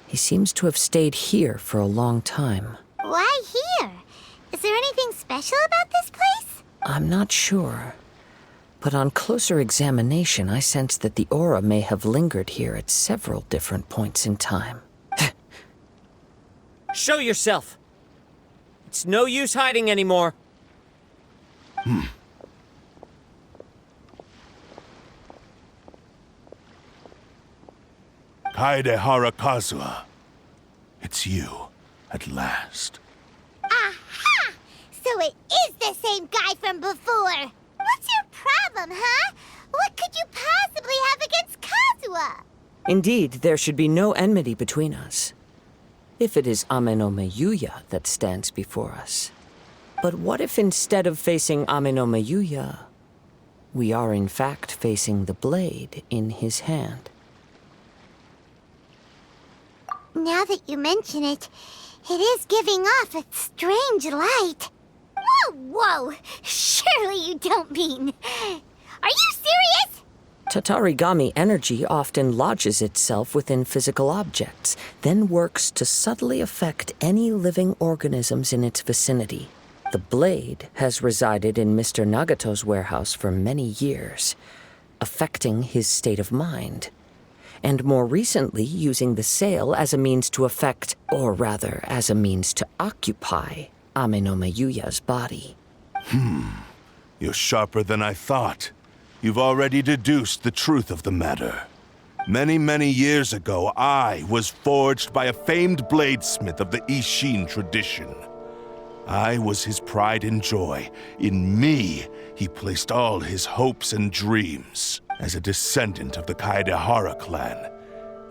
He seems to have stayed here for a long time. Why here? Is there anything special about this place? I'm not sure. But on closer examination, I sense that the aura may have lingered here at several different points in time. Show yourself! It's no use hiding anymore. Kaede Harakazuha. It's you, at last. Aha! So it is the same guy from before! What's your problem, huh? What could you possibly have against Kazuha? Indeed, there should be no enmity between us. If it is Ame no Miyuya that stands before us. But what if instead of facing Ame no Miyuya, we are in fact facing the blade in his hand? Now that you mention it, it is giving off a strange light. Whoa, whoa! Surely you don't mean... Are you serious? Tatarigami energy often lodges itself within physical objects, then works to subtly affect any living organisms in its vicinity. The blade has resided in Mr. Nagato's warehouse for many years, affecting his state of mind, and more recently using the sale as a means to affect, or rather, as a means to occupy, Ame no Miyuya's body. You're sharper than I thought. You've already deduced the truth of the matter. Many, many years ago, I was forged by a famed bladesmith of the Isshin tradition. I was his pride and joy. In me, he placed all his hopes and dreams. As a descendant of the Kaedehara clan,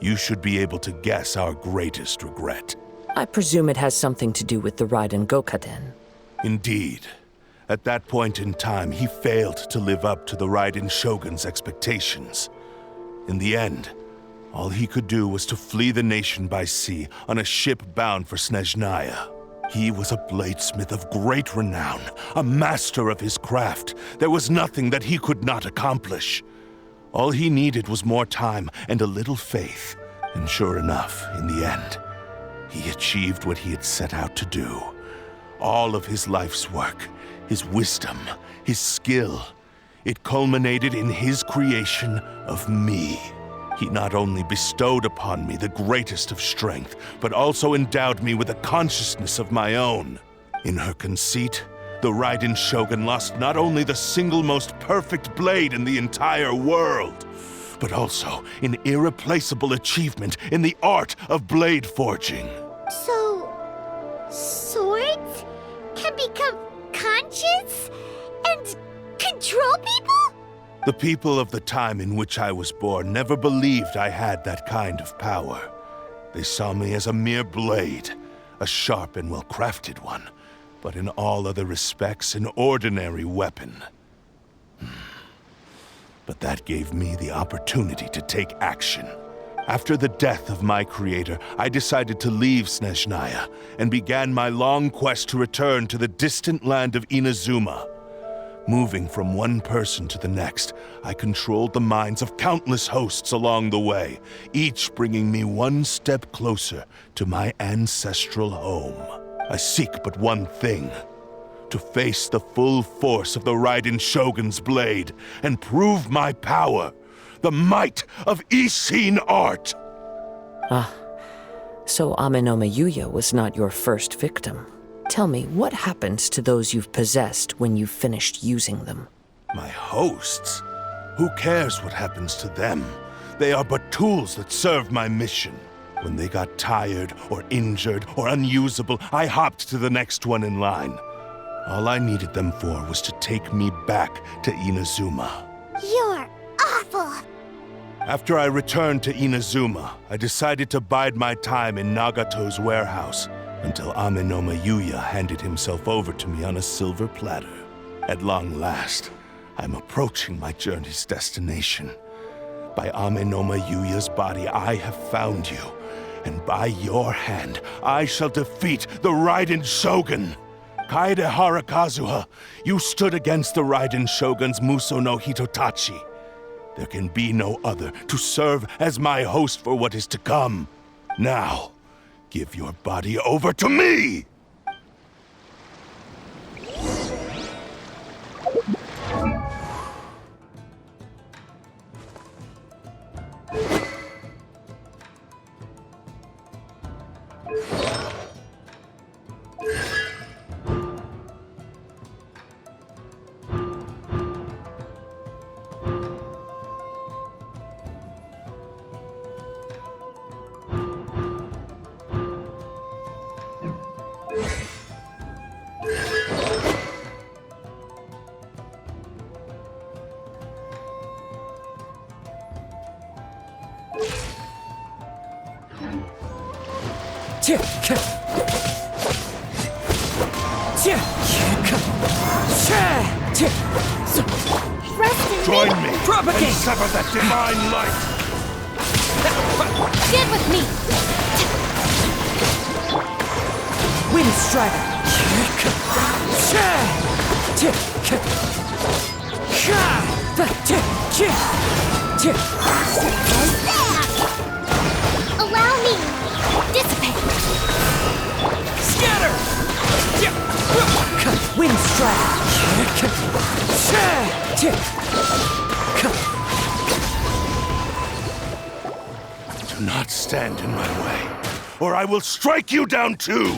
you should be able to guess our greatest regret. I presume it has something to do with the Raiden Gokaden. Indeed. At that point in time, he failed to live up to the Raiden Shogun's expectations. In the end, all he could do was to flee the nation by sea on a ship bound for Snezhnaya. He was a bladesmith of great renown, a master of his craft. There was nothing that he could not accomplish. All he needed was more time and a little faith. And sure enough, in the end, he achieved what he had set out to do. All of his life's work, his wisdom, his skill, it culminated in his creation of me. He not only bestowed upon me the greatest of strength, but also endowed me with a consciousness of my own. In her conceit, the Raiden Shogun lost not only the single most perfect blade in the entire world, but also an irreplaceable achievement in the art of blade forging. So... swords can become conscious and control people? The people of the time in which I was born never believed I had that kind of power. They saw me as a mere blade, a sharp and well-crafted one, but in all other respects an ordinary weapon. But that gave me the opportunity to take action. After the death of my creator, I decided to leave Snezhnaya and began my long quest to return to the distant land of Inazuma. Moving from one person to the next, I controlled the minds of countless hosts along the way, each bringing me one step closer to my ancestral home. I seek but one thing: to face the full force of the Raiden Shogun's blade and prove my power, the might of Isshin art. So Ame no Miyuya was not your first victim. Tell me, what happens to those you've possessed when you've finished using them? My hosts? Who cares what happens to them? They are but tools that serve my mission. When they got tired, or injured, or unusable, I hopped to the next one in line. All I needed them for was to take me back to Inazuma. You're awful! After I returned to Inazuma, I decided to bide my time in Nagato's warehouse until Ame no Miyuya handed himself over to me on a silver platter. At long last, I'm approaching my journey's destination. By Ame no Miyuya's body, I have found you, and by your hand, I shall defeat the Raiden Shogun. Kaedehara Kazuha, you stood against the Raiden Shogun's Muso no Hitotachi. There can be no other to serve as my host for what is to come. Now, give your body over to me! Join me and sever that divine light! Stand with me! Wind Strider! Allow me! Dissipate! Scatter! Wind Strider! Do not stand in my way, or I will strike you down too!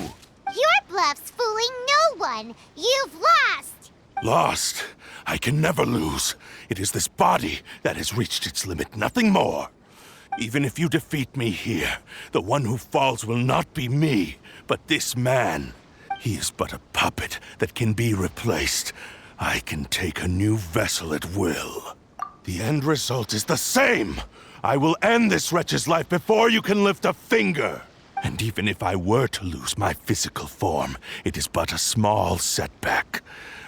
Your bluff's fooling no one! You've lost! Lost? I can never lose. It is this body that has reached its limit, nothing more. Even if you defeat me here, the one who falls will not be me, but this man. He is but a puppet that can be replaced. I can take a new vessel at will. The end result is the same! I will end this wretch's life before you can lift a finger! And even if I were to lose my physical form, it is but a small setback.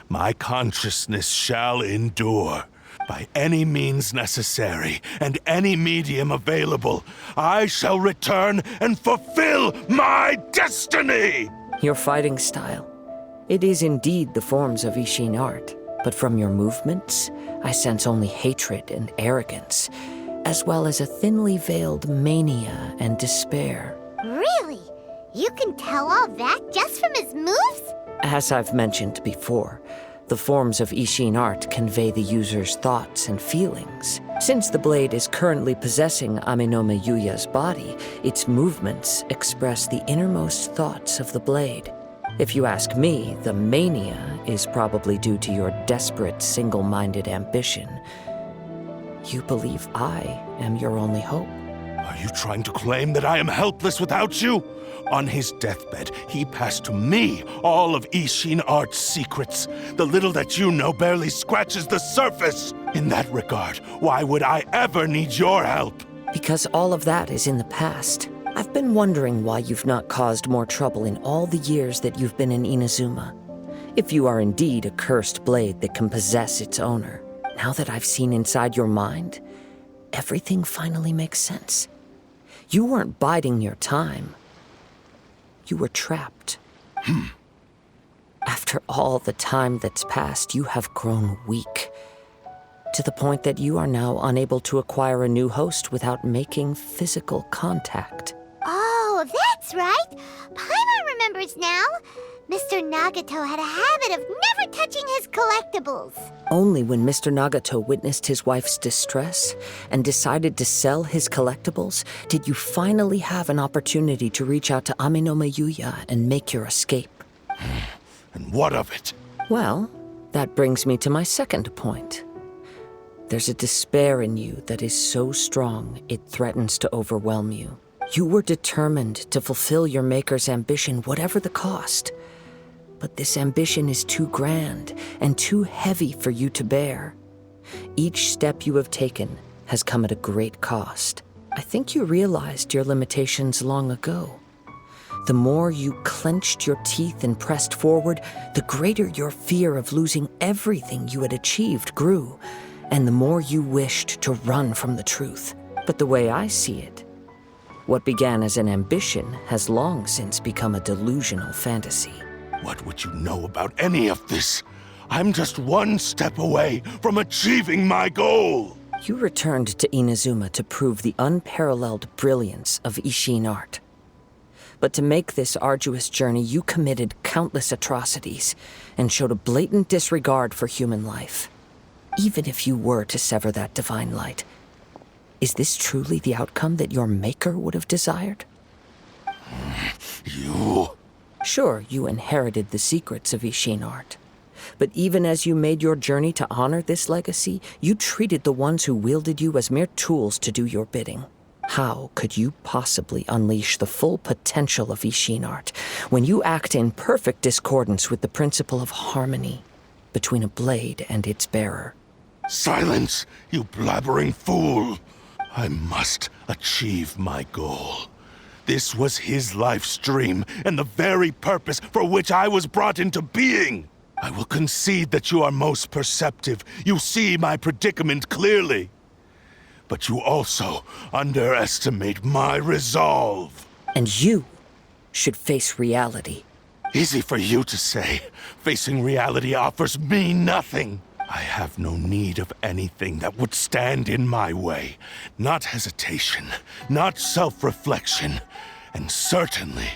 My consciousness shall endure. By any means necessary, and any medium available, I shall return and fulfill my destiny! Your fighting style. It is indeed the forms of Isshin art, but from your movements, I sense only hatred and arrogance, as well as a thinly veiled mania and despair. Really? You can tell all that just from his moves? As I've mentioned before, the forms of Isshin art convey the user's thoughts and feelings. Since the blade is currently possessing Aminome Yuya's body, its movements express the innermost thoughts of the blade. If you ask me, the mania is probably due to your desperate, single-minded ambition. You believe I am your only hope. Are you trying to claim that I am helpless without you? On his deathbed, he passed to me all of Isshin Art's secrets. The little that you know barely scratches the surface. In that regard, why would I ever need your help? Because all of that is in the past. I've been wondering why you've not caused more trouble in all the years that you've been in Inazuma. If you are indeed a cursed blade that can possess its owner, now that I've seen inside your mind, everything finally makes sense. You weren't biding your time. You were trapped. After all the time that's passed, you have grown weak. To the point that you are now unable to acquire a new host without making physical contact. Oh, that's right! Paimon remembers now! Mr. Nagato had a habit of never touching his collectibles. Only when Mr. Nagato witnessed his wife's distress and decided to sell his collectibles did you finally have an opportunity to reach out to Aminome Yuya and make your escape. And what of it? Well, that brings me to my second point. There's a despair in you that is so strong it threatens to overwhelm you. You were determined to fulfill your maker's ambition, whatever the cost. But this ambition is too grand and too heavy for you to bear. Each step you have taken has come at a great cost. I think you realized your limitations long ago. The more you clenched your teeth and pressed forward, the greater your fear of losing everything you had achieved grew, and the more you wished to run from the truth. But the way I see it, what began as an ambition has long since become a delusional fantasy. What would you know about any of this? I'm just one step away from achieving my goal. You returned to Inazuma to prove the unparalleled brilliance of Isshin art. But to make this arduous journey, you committed countless atrocities and showed a blatant disregard for human life. Even if you were to sever that divine light, is this truly the outcome that your maker would have desired? You... Sure, you inherited the secrets of Isshin art. But even as you made your journey to honor this legacy, you treated the ones who wielded you as mere tools to do your bidding. How could you possibly unleash the full potential of Isshin art when you act in perfect discordance with the principle of harmony between a blade and its bearer? Silence, you blabbering fool! I must achieve my goal. This was his life's dream, and the very purpose for which I was brought into being. I will concede that you are most perceptive. You see my predicament clearly. But you also underestimate my resolve. And you should face reality. Easy for you to say. Facing reality offers me nothing. I have no need of anything that would stand in my way. Not hesitation, not self-reflection, and certainly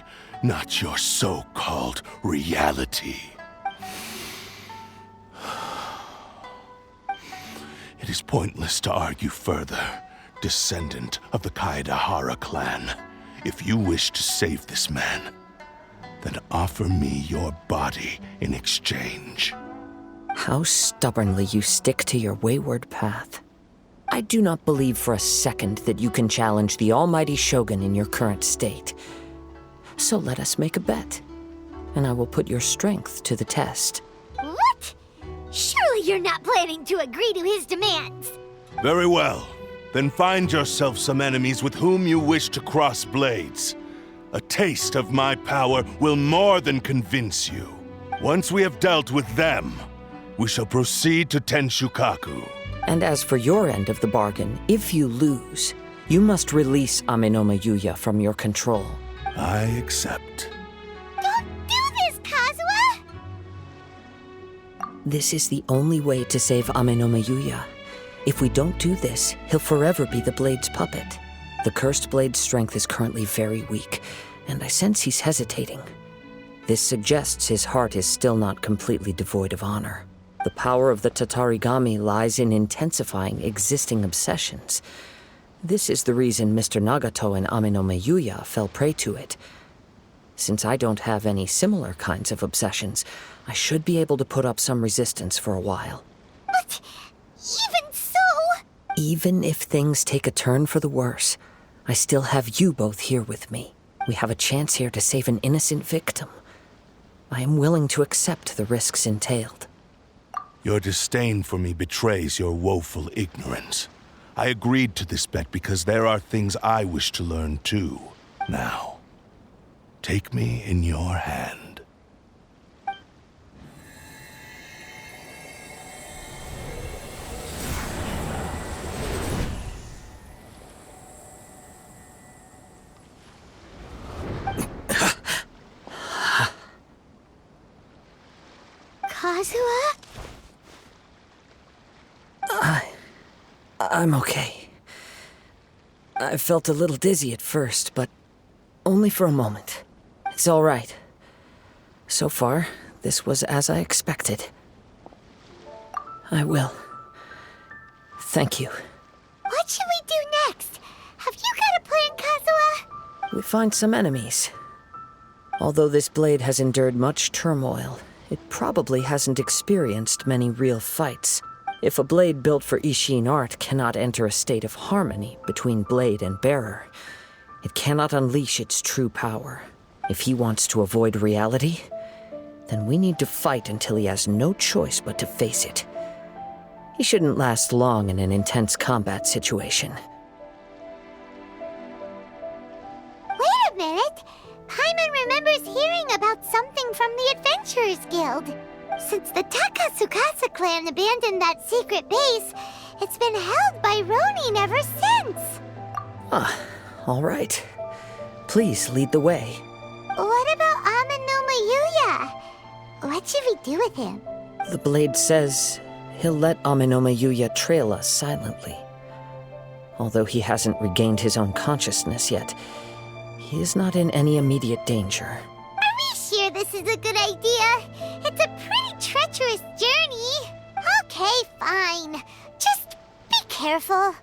not your so-called reality. It is pointless to argue further, descendant of the Kaedahara clan. If you wish to save this man, then offer me your body in exchange. How stubbornly you stick to your wayward path. I do not believe for a second that you can challenge the almighty Shogun in your current state. So let us make a bet, and I will put your strength to the test. What? Surely you're not planning to agree to his demands. Very well. Then find yourself some enemies with whom you wish to cross blades. A taste of my power will more than convince you. Once we have dealt with them, we shall proceed to Tenshukaku. And as for your end of the bargain, if you lose, you must release Amenoma Yuya from your control. I accept. Don't do this, Kazuha! This is the only way to save Amenoma Yuya. If we don't do this, he'll forever be the Blade's puppet. The Cursed Blade's strength is currently very weak, and I sense he's hesitating. This suggests his heart is still not completely devoid of honor. The power of the Tatarigami lies in intensifying existing obsessions. This is the reason Mr. Nagato and Amenoma Yuya fell prey to it. Since I don't have any similar kinds of obsessions, I should be able to put up some resistance for a while. But even so... Even if things take a turn for the worse, I still have you both here with me. We have a chance here to save an innocent victim. I am willing to accept the risks entailed. Your disdain for me betrays your woeful ignorance. I agreed to this bet because there are things I wish to learn too. Now, take me in your hand. Kazuha? I'm okay. I felt a little dizzy at first, but only for a moment. It's all right. So far, this was as I expected. I will. Thank you. What should we do next? Have you got a plan, Kazuha? We find some enemies. Although this blade has endured much turmoil, it probably hasn't experienced many real fights. If a blade built for Isshin art cannot enter a state of harmony between blade and bearer, it cannot unleash its true power. If he wants to avoid reality, then we need to fight until he has no choice but to face it. He shouldn't last long in an intense combat situation. Wait a minute! Paimon remembers hearing about something from the Adventurers Guild. Since the Takatsukasa clan abandoned that secret base, it's been held by Ronin ever since. Ah, all right. Please lead the way. What about Amenoma Yuya? What should we do with him? The blade says he'll let Amenoma Yuya trail us silently. Although he hasn't regained his own consciousness yet, he is not in any immediate danger. Are we sure this is a good idea? It's a pretty treacherous journey. Okay, fine. Just be careful.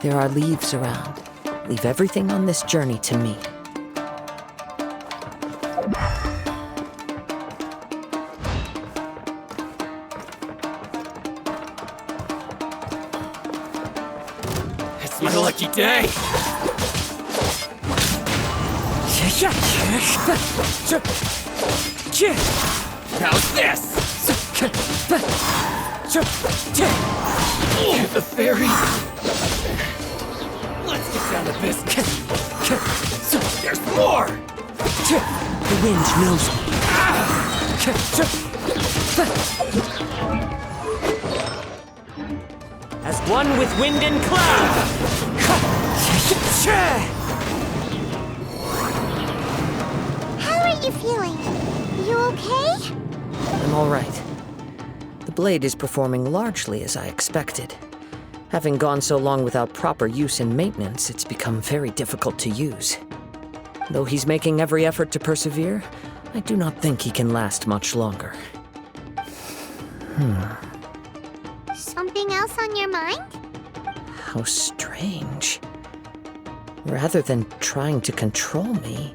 There are leaves around. Leave everything on this journey to me. It's my lucky day! How's this? The fairy! Let's get down to business. There's more! The wind knows me. As one with wind and cloud! How are you feeling? You okay? I'm all right. The blade is performing largely as I expected. Having gone so long without proper use and maintenance, it's become very difficult to use. Though he's making every effort to persevere, I do not think he can last much longer. Something else on your mind? How strange. Rather than trying to control me,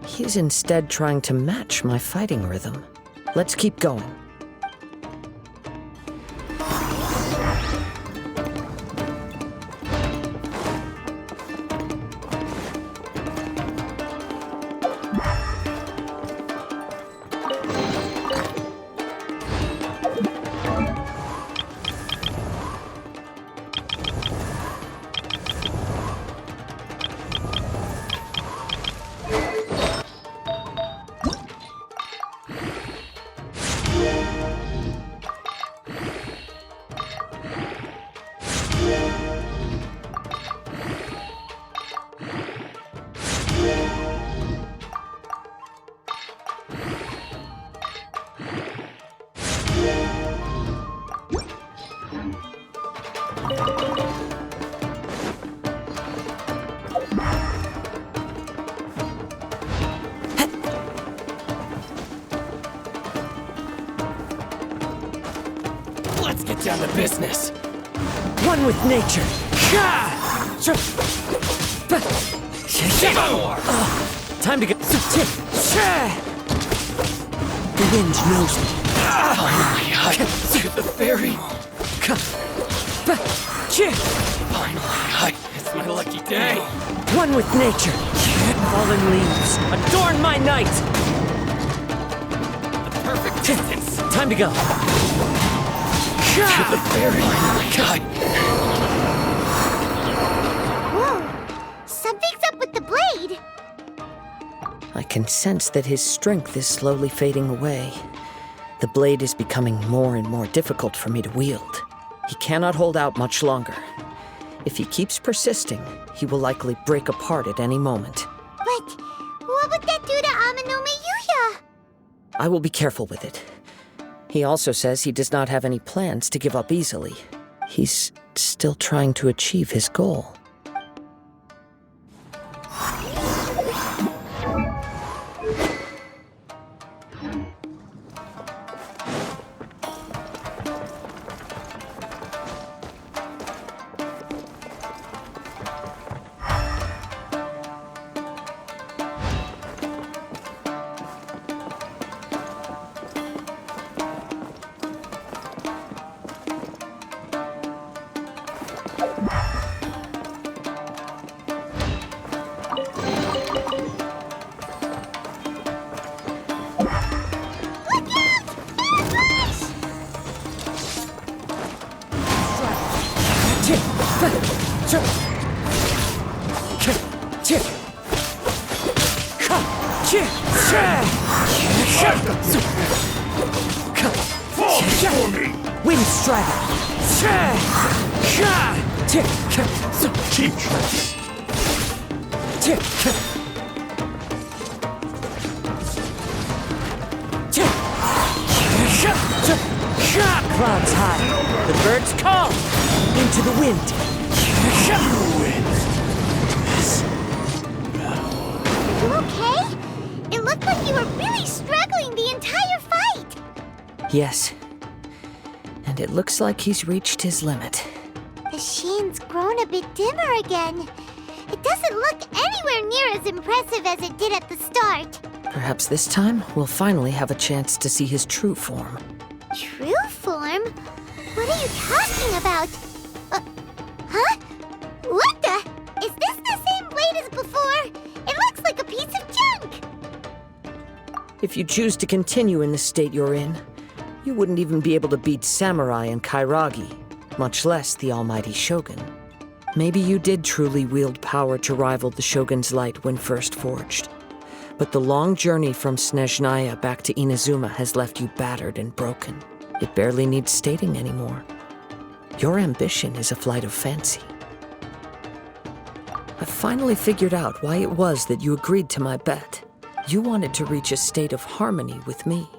he is instead trying to match my fighting rhythm. Let's keep going. Let's get down to business. One with nature. Time to go. The wind knows me. The fairy. Finally, It's my lucky day. One with nature. fallen leaves, adorn my night. Perfect distance. Time to go. The fairy. Whoa! Something's up with the blade! I can sense that his strength is slowly fading away. The blade is becoming more and more difficult for me to wield. He cannot hold out much longer. If he keeps persisting, he will likely break apart at any moment. But what would that do to Amanome Yuya? I will be careful with it. He also says he does not have any plans to give up easily. He's still trying to achieve his goal. Wind Strider! Cheap shots. Clouds high. The birds call. Into the wind. You okay? It looked like you were really struggling the entire fight! Yes. And it looks like he's reached his limit. The sheen's grown a bit dimmer again. It doesn't look anywhere near as impressive as it did at the start. Perhaps this time we'll finally have a chance to see his true form. True form? What are you talking about? Huh? What the? Is this the same blade as before? It looks like a piece of junk! If you choose to continue in the state you're in, you wouldn't even be able to beat Samurai and Kairagi, much less the almighty Shogun. Maybe you did truly wield power to rival the Shogun's light when first forged. But the long journey from Snezhnaya back to Inazuma has left you battered and broken. It barely needs stating anymore. Your ambition is a flight of fancy. I've finally figured out why it was that you agreed to my bet. You wanted to reach a state of harmony with me.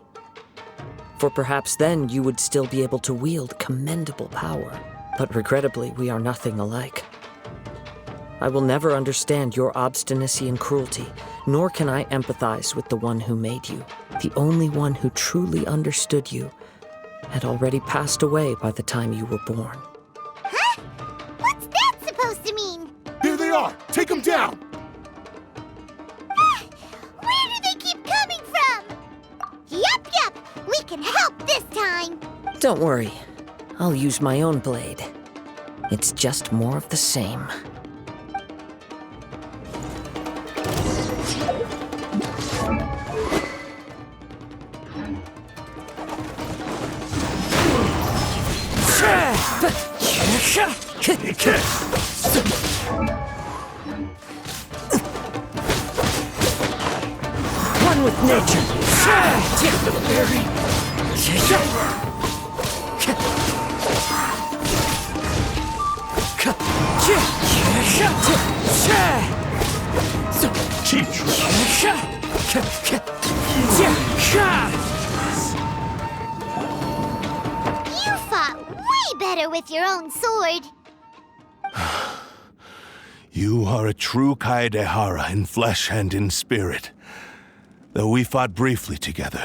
For perhaps then you would still be able to wield commendable power. But regrettably, we are nothing alike. I will never understand your obstinacy and cruelty, nor can I empathize with the one who made you. The only one who truly understood you had already passed away by the time you were born. Huh? What's that supposed to mean? Here they are! Take them down! Where do they keep coming from? Yup, we can help this time. Don't worry, I'll use my own blade. It's just more of the same. One with nature. The fairy. Cheap You fought way better with your own sword. You are a true Kaedehara in flesh and in spirit. Though we fought briefly together,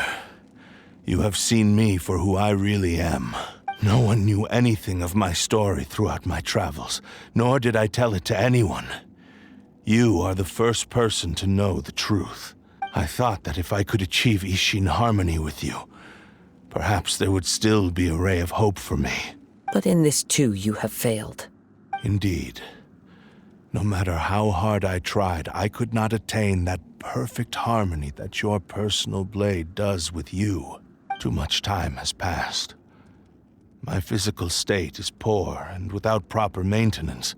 you have seen me for who I really am. No one knew anything of my story throughout my travels, nor did I tell it to anyone. You are the first person to know the truth. I thought that if I could achieve Isshin harmony with you, perhaps there would still be a ray of hope for me. But in this too, you have failed. Indeed. No matter how hard I tried, I could not attain that perfect harmony that your personal blade does with you. Too much time has passed. My physical state is poor, and without proper maintenance,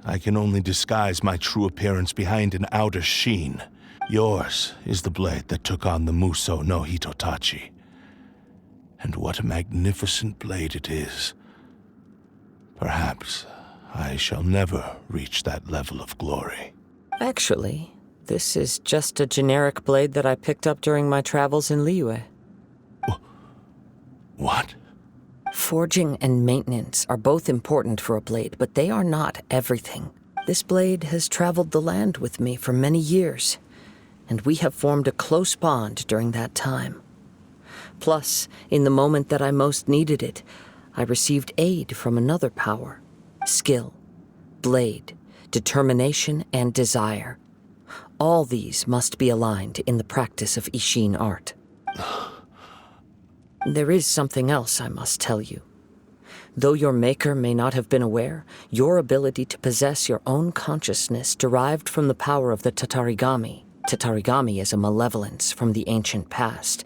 I can only disguise my true appearance behind an outer sheen. Yours is the blade that took on the Muso no Hitotachi. And what a magnificent blade it is. Perhaps I shall never reach that level of glory. Actually, this is just a generic blade that I picked up during my travels in Liyue. What? Forging and maintenance are both important for a blade, but they are not everything. This blade has traveled the land with me for many years, and we have formed a close bond during that time. Plus, in the moment that I most needed it, I received aid from another power. Skill, blade, determination, and desire. All these must be aligned in the practice of Isshin art. There is something else I must tell you. Though your maker may not have been aware, your ability to possess your own consciousness derived from the power of the Tatarigami. Tatarigami is a malevolence from the ancient past.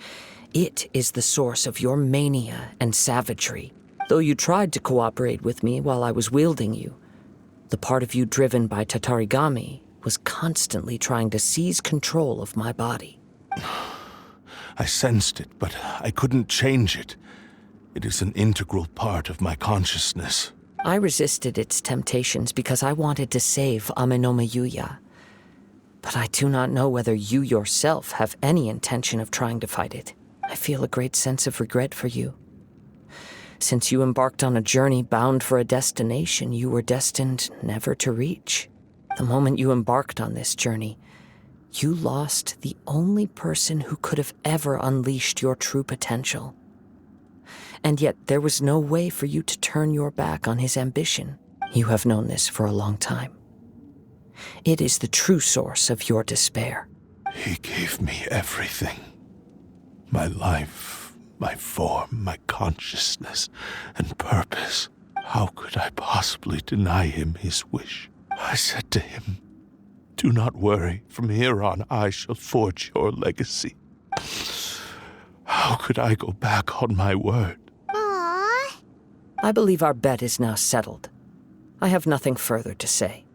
It is the source of your mania and savagery. Though you tried to cooperate with me while I was wielding you, the part of you driven by Tatarigami was constantly trying to seize control of my body. I sensed it, but I couldn't change it. It is an integral part of my consciousness. I resisted its temptations because I wanted to save Amenoma Yuya. But I do not know whether you yourself have any intention of trying to fight it. I feel a great sense of regret for you. Since you embarked on a journey bound for a destination you were destined never to reach. The moment you embarked on this journey, you lost the only person who could have ever unleashed your true potential. And yet there was no way for you to turn your back on his ambition. You have known this for a long time. It is the true source of your despair. He gave me everything. My life, my form, my consciousness, and purpose. How could I possibly deny him his wish? I said to him, "Do not worry. From here on, I shall forge your legacy." How could I go back on my word? Aww. I believe our bet is now settled. I have nothing further to say.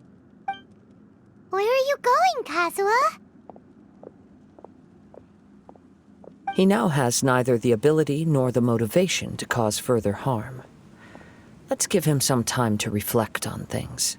Where are you going, Kazuha? He now has neither the ability nor the motivation to cause further harm. Let's give him some time to reflect on things.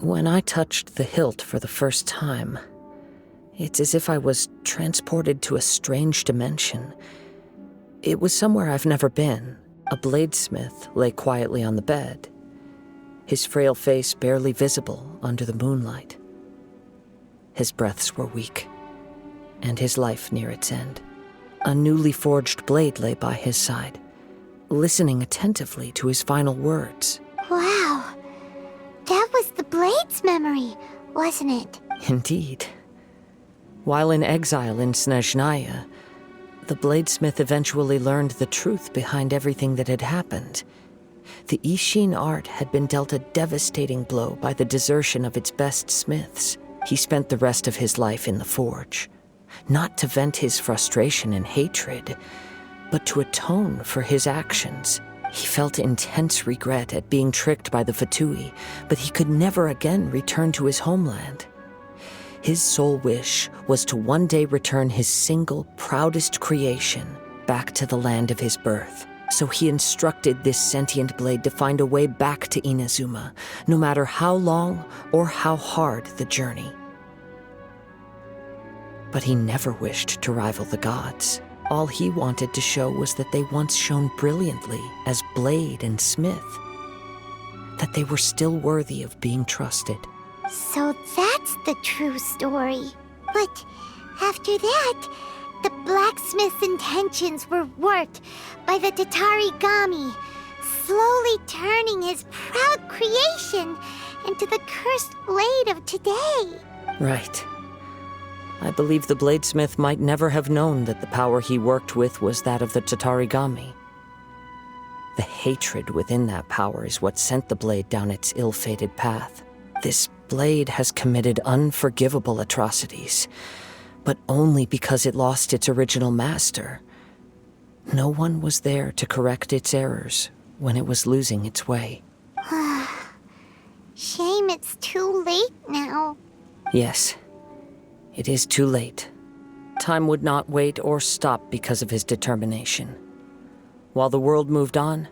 When I touched the hilt for the first time, it's as if I was transported to a strange dimension. It was somewhere I've never been. A bladesmith lay quietly on the bed, his frail face barely visible under the moonlight. His breaths were weak, and his life near its end. A newly forged blade lay by his side, listening attentively to his final words. Wow. That was the Blade's memory, wasn't it? Indeed. While in exile in Snezhnaya, the bladesmith eventually learned the truth behind everything that had happened. The Isshin art had been dealt a devastating blow by the desertion of its best smiths. He spent the rest of his life in the forge, not to vent his frustration and hatred, but to atone for his actions. He felt intense regret at being tricked by the Fatui, but he could never again return to his homeland. His sole wish was to one day return his single, proudest creation back to the land of his birth. So he instructed this sentient blade to find a way back to Inazuma, no matter how long or how hard the journey. But he never wished to rival the gods. All he wanted to show was that they once shone brilliantly as blade and smith. That they were still worthy of being trusted. So that's the true story. But after that, the blacksmith's intentions were worked by the Tatarigami, slowly turning his proud creation into the cursed blade of today. Right. I believe the bladesmith might never have known that the power he worked with was that of the Tatarigami. The hatred within that power is what sent the blade down its ill-fated path. This blade has committed unforgivable atrocities, but only because it lost its original master. No one was there to correct its errors when it was losing its way. Shame it's too late now. Yes, it is too late. Time would not wait or stop because of his determination. While the world moved on,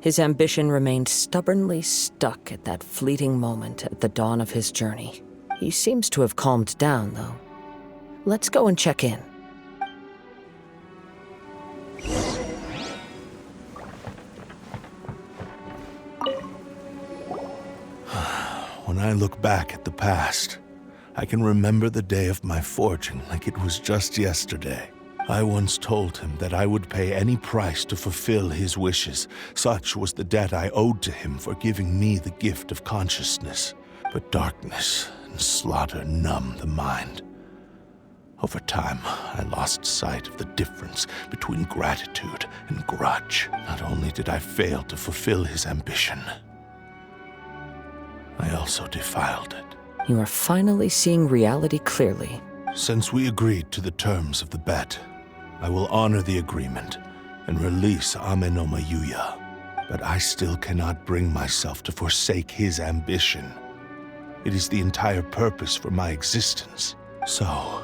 his ambition remained stubbornly stuck at that fleeting moment at the dawn of his journey. He seems to have calmed down, though. Let's go and check in. When I look back at the past, I can remember the day of my forging like it was just yesterday. I once told him that I would pay any price to fulfill his wishes. Such was the debt I owed to him for giving me the gift of consciousness. But darkness and slaughter numbed the mind. Over time, I lost sight of the difference between gratitude and grudge. Not only did I fail to fulfill his ambition, I also defiled it. You are finally seeing reality clearly. Since we agreed to the terms of the bet, I will honor the agreement and release Ame no Mayuya. But I still cannot bring myself to forsake his ambition. It is the entire purpose for my existence. So,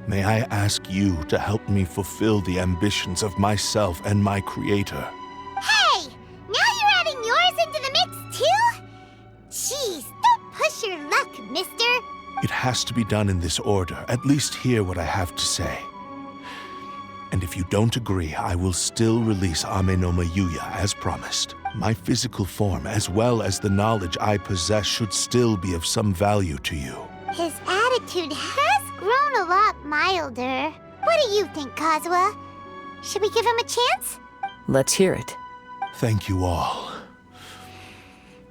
may I ask you to help me fulfill the ambitions of myself and my creator? Hey! Now you're adding yours into the mix too? Jeez, don't push your luck, mister. It has to be done in this order. At least hear what I have to say. And if you don't agree, I will still release Ame no Mayuya as promised. My physical form, as well as the knowledge I possess, should still be of some value to you. His attitude has grown a lot milder. What do you think, Kazuha? Should we give him a chance? Let's hear it. Thank you all.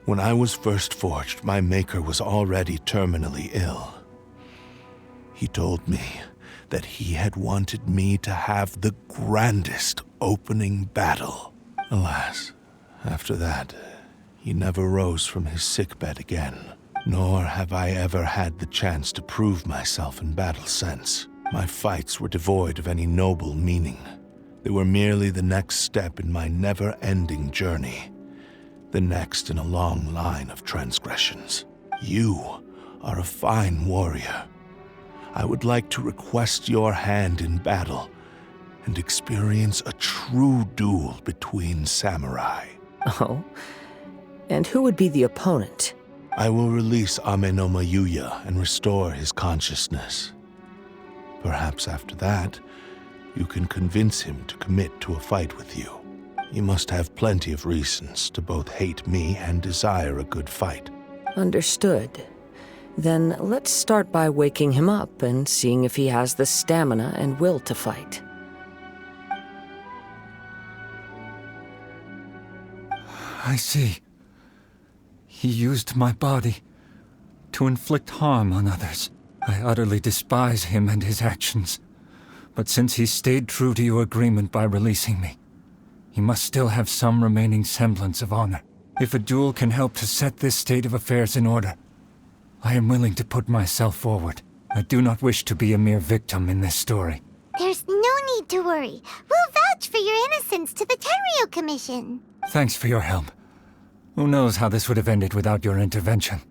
When I was first forged, my maker was already terminally ill. He told me that he had wanted me to have the grandest opening battle. Alas, after that, he never rose from his sickbed again. Nor have I ever had the chance to prove myself in battle since. My fights were devoid of any noble meaning. They were merely the next step in my never-ending journey. The next in a long line of transgressions. You are a fine warrior. I would like to request your hand in battle and experience a true duel between samurai. Oh? And who would be the opponent? I will release Ame no Mayuya and restore his consciousness. Perhaps after that, you can convince him to commit to a fight with you. He must have plenty of reasons to both hate me and desire a good fight. Understood. Then let's start by waking him up and seeing if he has the stamina and will to fight. I see. He used my body to inflict harm on others. I utterly despise him and his actions. But since he stayed true to your agreement by releasing me, he must still have some remaining semblance of honor. If a duel can help to set this state of affairs in order, I am willing to put myself forward. I do not wish to be a mere victim in this story. There's no need to worry. We'll vouch for your innocence to the Tenryu Commission. Thanks for your help. Who knows how this would have ended without your intervention?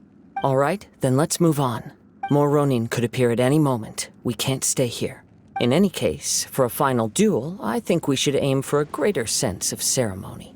All right, then let's move on. More Ronin could appear at any moment. We can't stay here. In any case, for a final duel, I think we should aim for a greater sense of ceremony.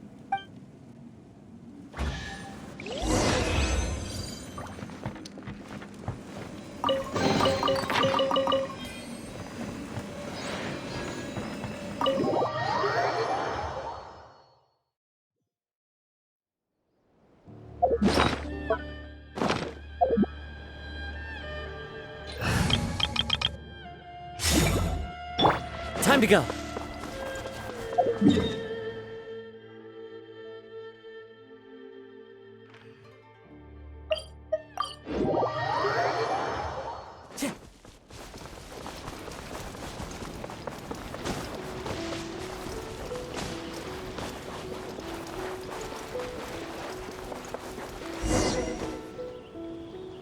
Time to go.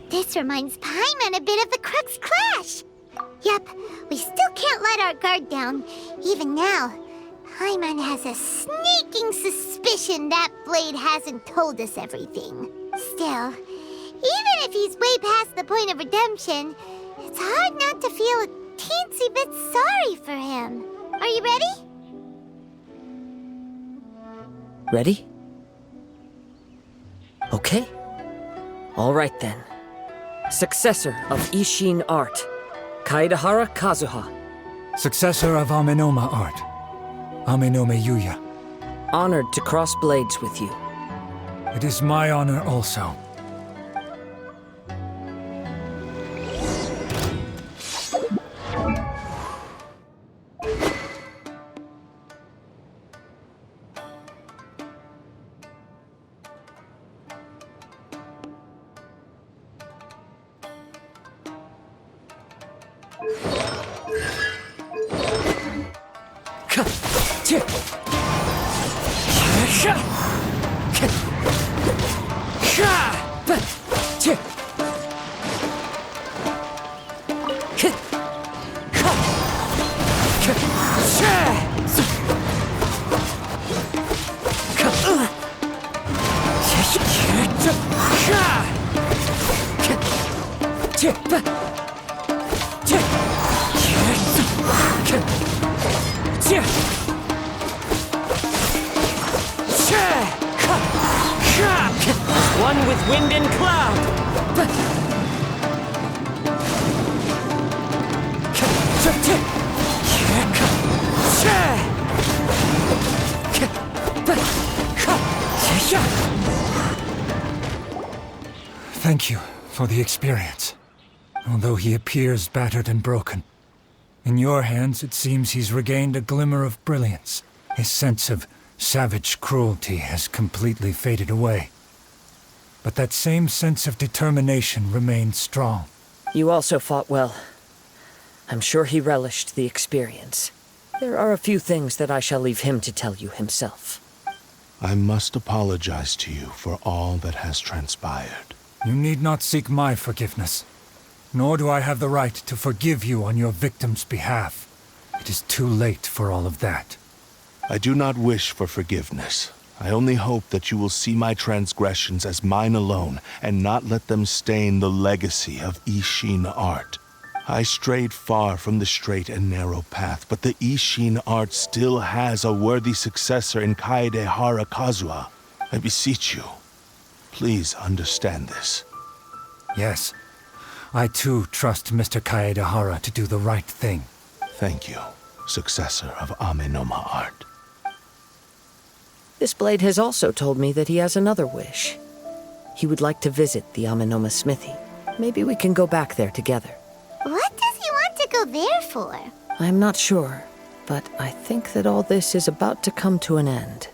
This reminds Paimon a bit of the Crux Clash. Yep, we still can't let our guard down. Even now, Paimon has a sneaking suspicion that Blade hasn't told us everything. Still, even if he's way past the point of redemption, it's hard not to feel a teensy bit sorry for him. Are you ready? Ready? Okay. All right then. Successor of Isshin art, Kaedehara Kazuha. Successor of Amenoma art, Amenome Yuya. Honored to cross blades with you. It is my honor also. One with wind and cloud. Thank you for the experience. Although he appears battered and broken, in your hands it seems he's regained a glimmer of brilliance. His sense of savage cruelty has completely faded away. But that same sense of determination remains strong. You also fought well. I'm sure he relished the experience. There are a few things that I shall leave him to tell you himself. I must apologize to you for all that has transpired. You need not seek my forgiveness. Nor do I have the right to forgive you on your victim's behalf. It is too late for all of that. I do not wish for forgiveness. I only hope that you will see my transgressions as mine alone, and not let them stain the legacy of Isshin art. I strayed far from the straight and narrow path, but the Isshin art still has a worthy successor in Kaedehara Kazuha. I beseech you, please understand this. Yes, I too trust Mr. Kaedehara to do the right thing. Thank you, successor of Amenoma art. This blade has also told me that he has another wish. He would like to visit the Amenoma smithy. Maybe we can go back there together. What does he want to go there for? I'm not sure, but I think that all this is about to come to an end.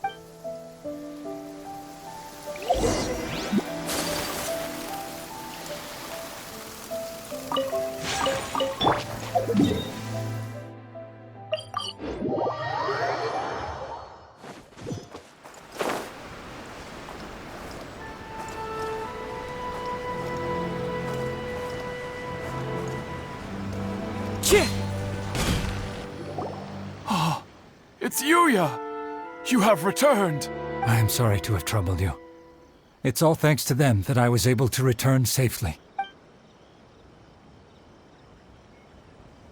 It's Yuya! You have returned! I am sorry to have troubled you. It's all thanks to them that I was able to return safely.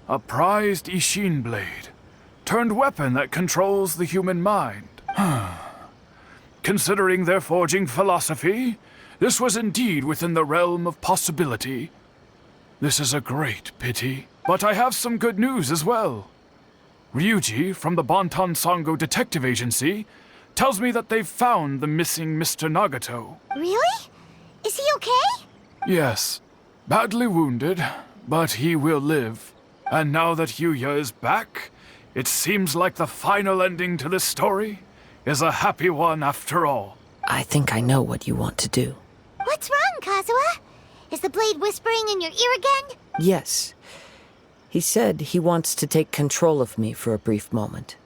A prized Isshin blade, turned weapon that controls the human mind. Considering their forging philosophy, this was indeed within the realm of possibility. This is a great pity, but I have some good news as well. Ryuji, from the Bonton Sango Detective Agency, tells me that they've found the missing Mr. Nagato. Really? Is he okay? Yes, badly wounded, but he will live. And now that Yuya is back, It seems like the final ending to this story is a happy one after all. I think I know what you want to do. What's wrong, Kazuha? Is the blade whispering in your ear again? Yes. He said he wants to take control of me for a brief moment.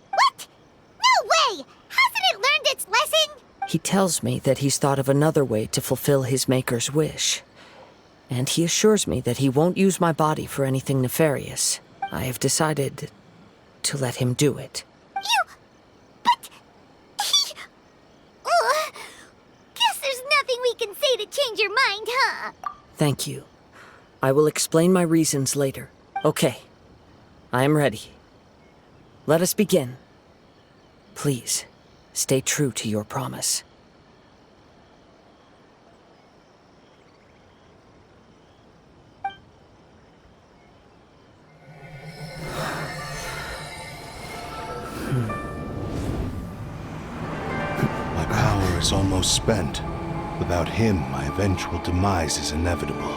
What? No way! Hasn't it learned its lesson? He tells me that he's thought of another way to fulfill his maker's wish. And he assures me that he won't use my body for anything nefarious. I have decided to let him do it. But... he... guess there's nothing we can say to change your mind, huh? Thank you. I will explain my reasons later. Okay. I am ready. Let us begin. Please, stay true to your promise. My power is almost spent. Without him, my eventual demise is inevitable.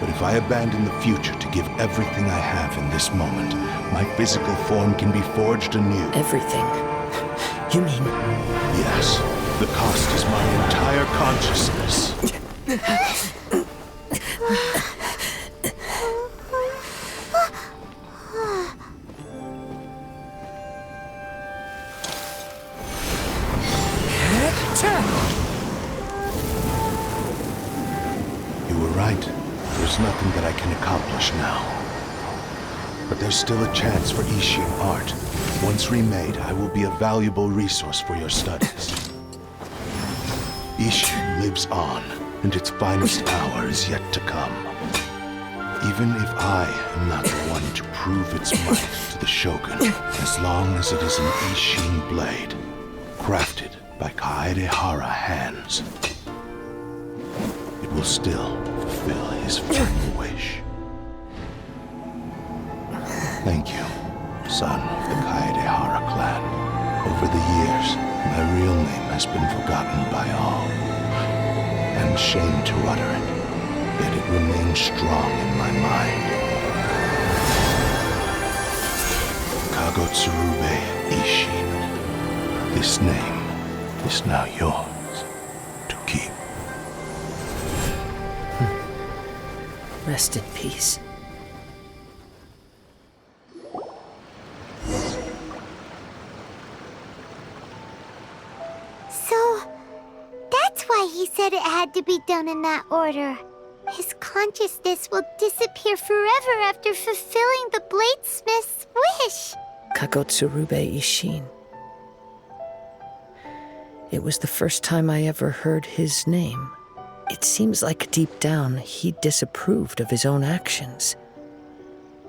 But if I abandon the future to give everything I have in this moment, my physical form can be forged anew. Everything? You mean... Yes, the cost is my entire consciousness. You were right. There's nothing that I can accomplish now. But there's still a chance for Isshin art. Once remade, I will be a valuable resource for your studies. Isshin lives on, and its finest hour is yet to come. Even if I am not the one to prove its might to the Shogun, as long as it is an Isshin blade, crafted by Kagotsurube hands, it will still fulfill his final wish. Thank you, son of the Kagotsurube clan. Over the years, my real name has been forgotten by all. I'm ashamed to utter it, yet it remains strong in my mind. Kagotsurube Isshin. This name is now yours to keep. Rest in peace. So, that's why he said it had to be done in that order. His consciousness will disappear forever after fulfilling the bladesmith's wish. Kagotsurube Isshin. It was the first time I ever heard his name. It seems like deep down he disapproved of his own actions,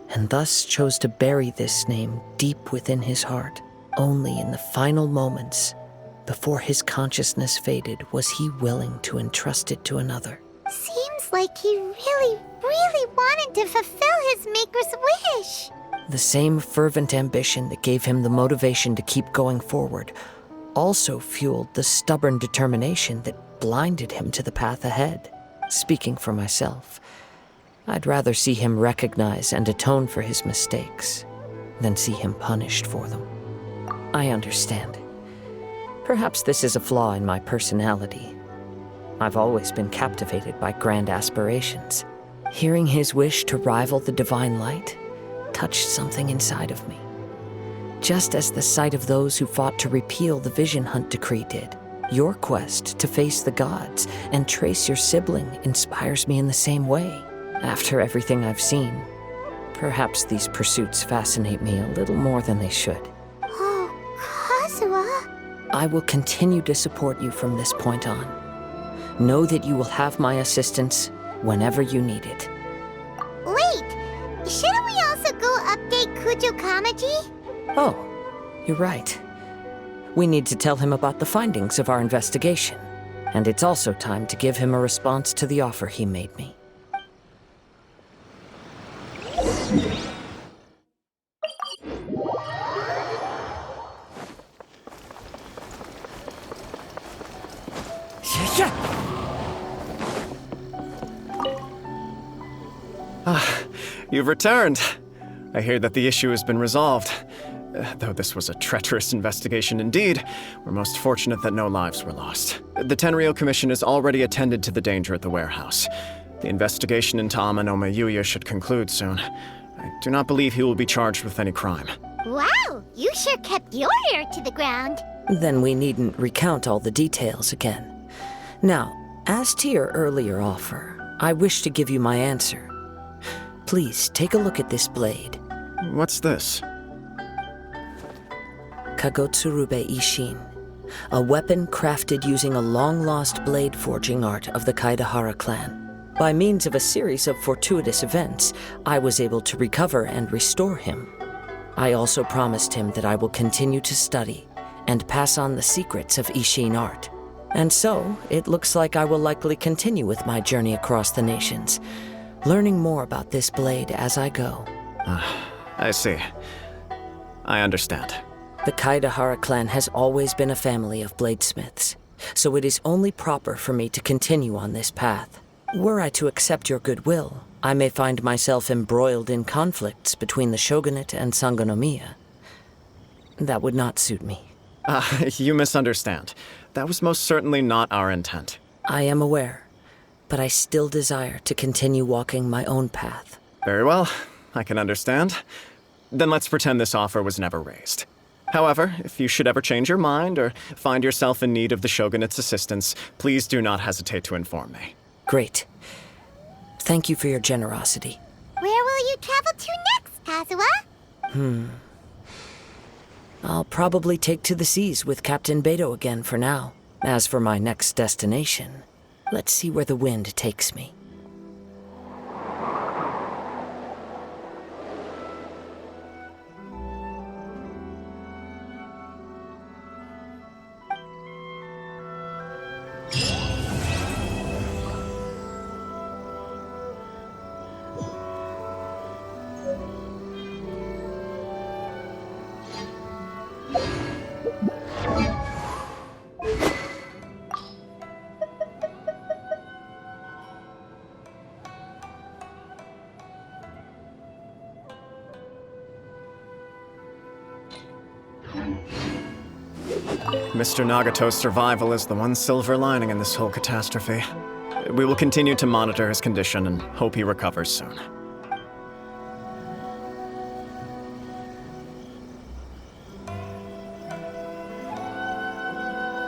and thus chose to bury this name deep within his heart. Only in the final moments, before his consciousness faded, was he willing to entrust it to another. Seems like he really wanted to fulfill his maker's wish. The same fervent ambition that gave him the motivation to keep going forward also fueled the stubborn determination that blinded him to the path ahead. Speaking for myself, I'd rather see him recognize and atone for his mistakes than see him punished for them. I understand. Perhaps this is a flaw in my personality. I've always been captivated by grand aspirations. Hearing his wish to rival the divine light touched something inside of me, just as the sight of those who fought to repeal the Vision Hunt decree did. Your quest to face the gods and trace your sibling inspires me in the same way. After everything I've seen, perhaps these pursuits fascinate me a little more than they should. Oh, Kazuha. I will continue to support you from this point on. Know that you will have my assistance whenever you need it. Wait, shouldn't we also go update Kujo Kamaji? Oh, you're right. We need to tell him about the findings of our investigation. And it's also time to give him a response to the offer he made me. You've returned. I hear that the issue has been resolved. Though this was a treacherous investigation indeed, we're most fortunate that no lives were lost. The Tenryou Commission has already attended to the danger at the warehouse. The investigation into Amanome Yuya should conclude soon. I do not believe he will be charged with any crime. Wow, you sure kept your ear to the ground. Then we needn't recount all the details again. Now, as to your earlier offer, I wish to give you my answer. Please take a look at this blade. What's this? Kagotsurube Isshin, a weapon crafted using a long-lost blade forging art of the Kaidahara clan. By means of a series of fortuitous events, I was able to recover and restore him. I also promised him that I will continue to study and pass on the secrets of Isshin art. And so, it looks like I will likely continue with my journey across the nations, learning more about this blade as I go. I see. I understand. The Kaidahara clan has always been a family of bladesmiths, so it is only proper for me to continue on this path. Were I to accept your goodwill, I may find myself embroiled in conflicts between the shogunate and Sangonomiya. That would not suit me. You misunderstand. That was most certainly not our intent. I am aware, but I still desire to continue walking my own path. Very well, I can understand. Then let's pretend this offer was never raised. However, if you should ever change your mind or find yourself in need of the shogunate's assistance, please do not hesitate to inform me. Great. Thank you for your generosity. Where will you travel to next, Kazuha? I'll probably take to the seas with Captain Beto again for now. As for my next destination, let's see where the wind takes me. Mr. Nagato's survival is the one silver lining in this whole catastrophe. We will continue to monitor his condition and hope he recovers soon.